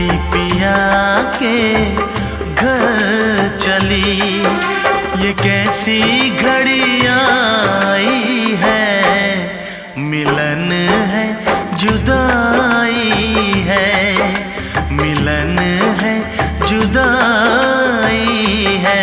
बेटी पिया के घर चली। ये कैसी घड़ी आई है, मिलन है जुदाई है, मिलन है जुदाई है।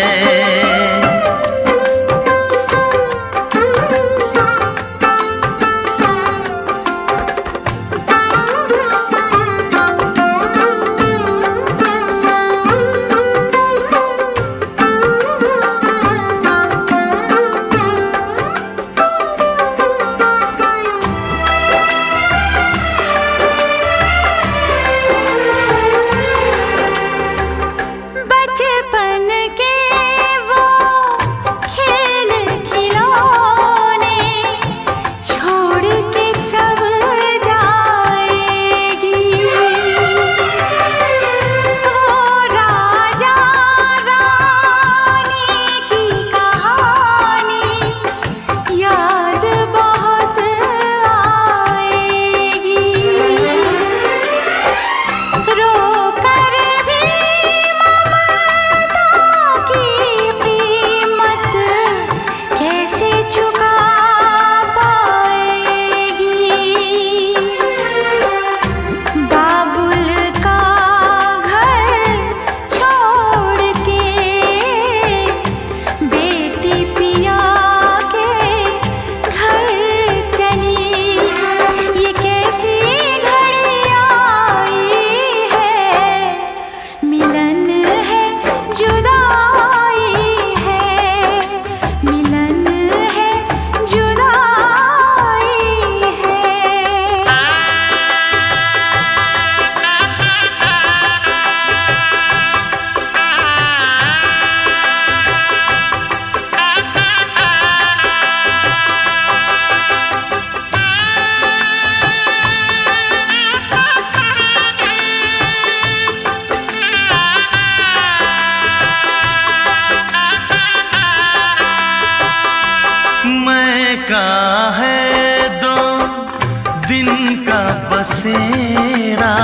का है 2 दिन का बसेरा,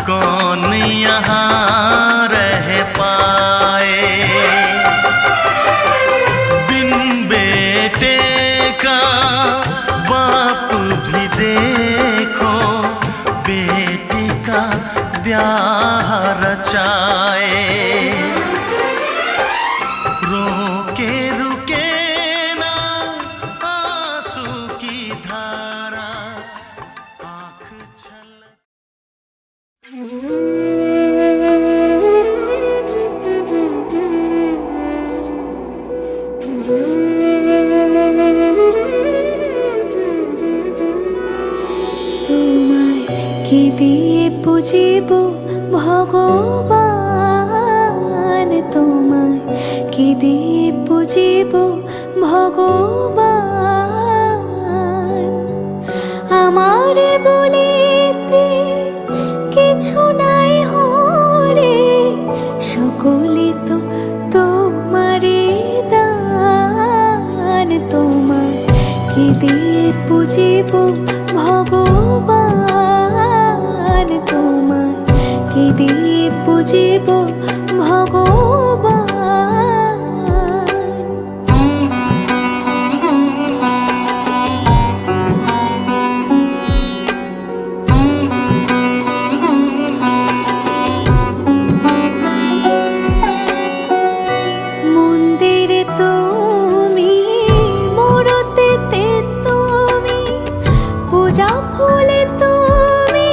कौन यहाँ रह पाए। बिन बेटे का बाप भी देखो, बेटी का ब्याह रचाए। रोके रुके কি দিয়ে পুজিব ভগবান, তোমায় কি দিয়ে পুজিব ভগবান। আমার বলিতে কিছু নাই হরে, সকলে তো তোমারে দান। তোমায় কি দিয়ে পুজিব ভগবান, তোমায় কি দিয়ে পুজিব ভগবান। মন্দিরে তুমি, মূরতিতে তুমি, পূজা ফুলে তুমি,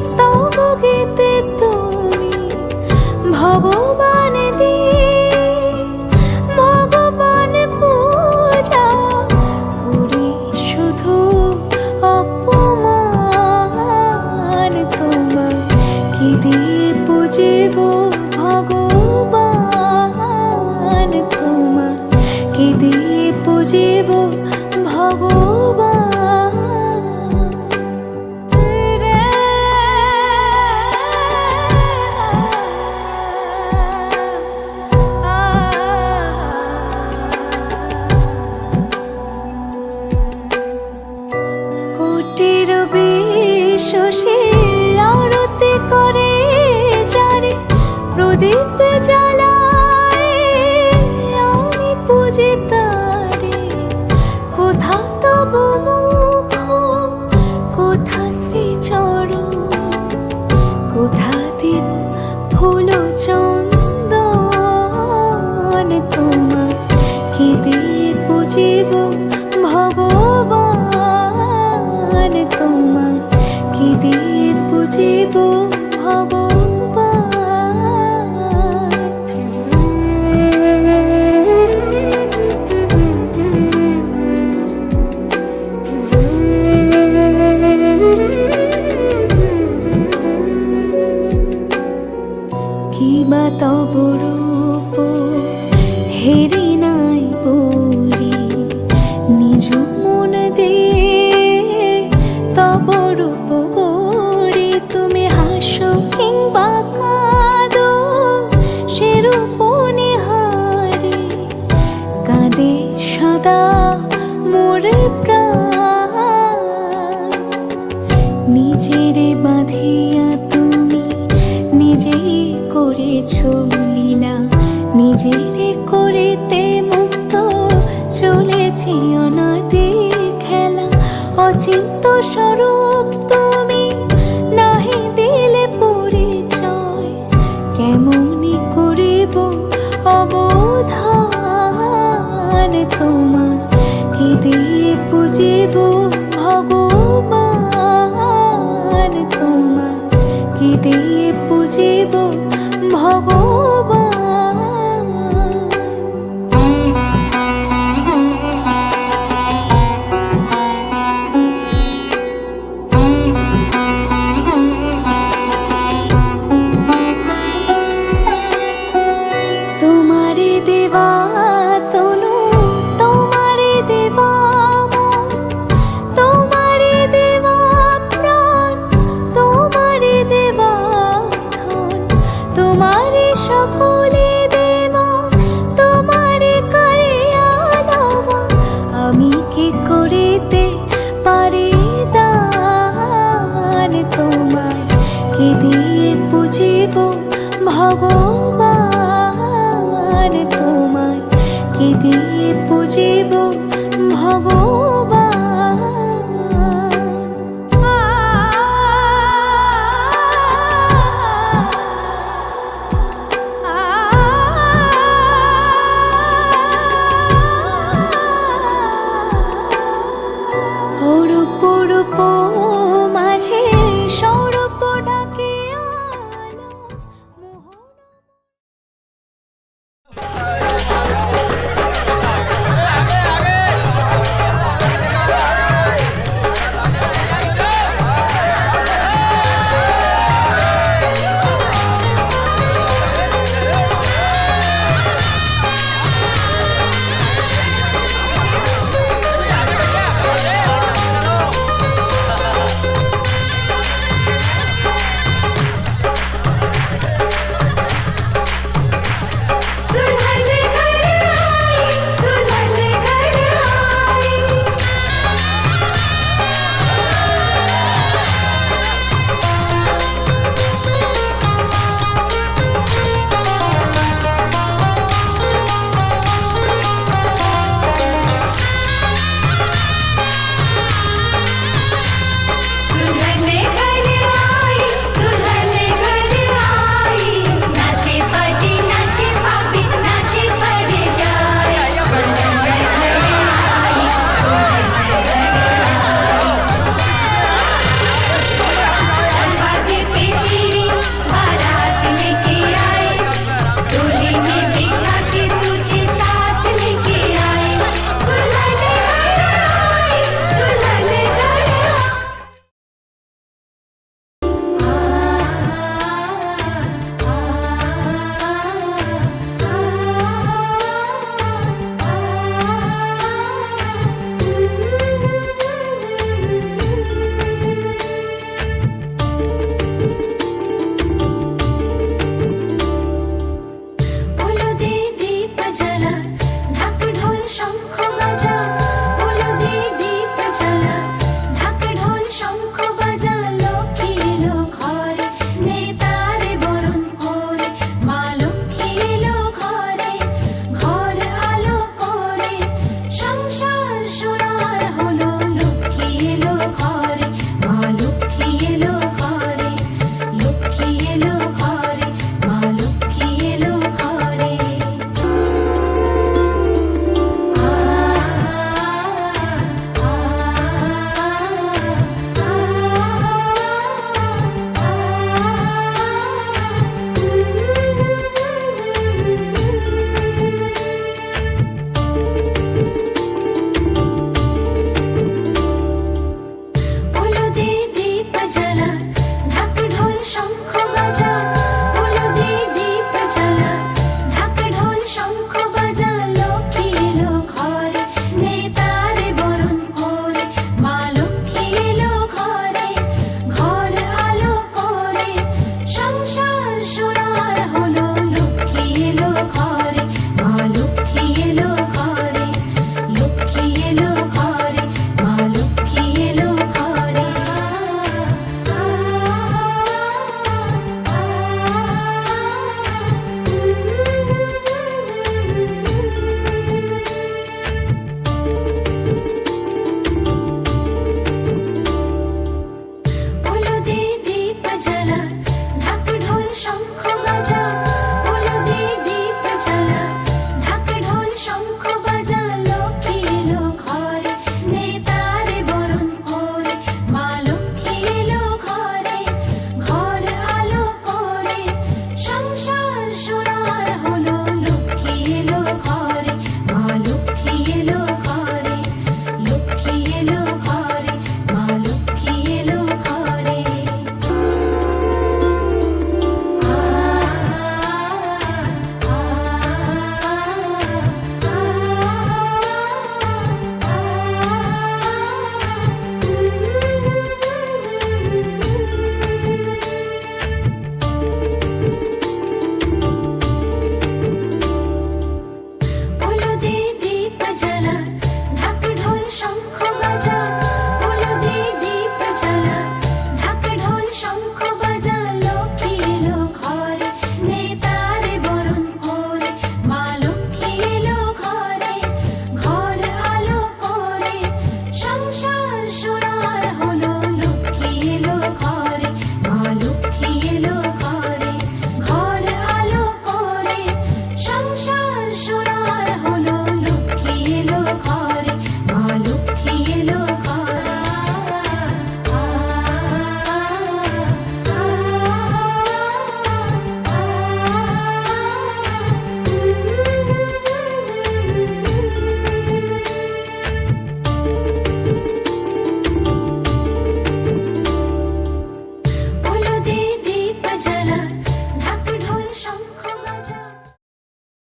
স্তব গীতে তুমি, ভগবান দিয়ে ভগবান পূজা করি শুধু অপমান। তোমায় কি দিয়ে পুজিব ভগবান, তোমায় কি দিয়ে পুজিব ভগবান। কোটির বিশ্বসে আরতি করে পুজিব ভগবান। কিবা তব রূপ হেরি নাই পরি, নিজ মন দে তব রূপ গড়ি। তুমি হাসো কিংবা কাঁদো সে রূপ নিহারি, কাঁদে সদা মোর প্রাণ। নিজেরে বাঁধিয়া তুমি নিজেই করেছ লীলা, নিজেরে করিতে মুক্ত চলেছি অনাদি খেলা। অচিন্ত স্বরূপ তুমি নাহি দিলে পরিচয়, কেমনি করিব অবধান তোমার। কি দিয়ে পুজিব ভগবান তোমার, কি দিয়ে পুজিব ভগবান। তোমারে দেবা তনু, তোমারে দেবা মন, তোমারে দেবা প্রাণ, তোমারে দেবা ধন, তোমারে সকলে দেবা, তোমারে করিয়া লওয়া। আমি কি করিতে পারি দান তোমার, কি দিয়ে পুজিব ভগবান তোমার, কি দিয়ে পুজিব ভগবান।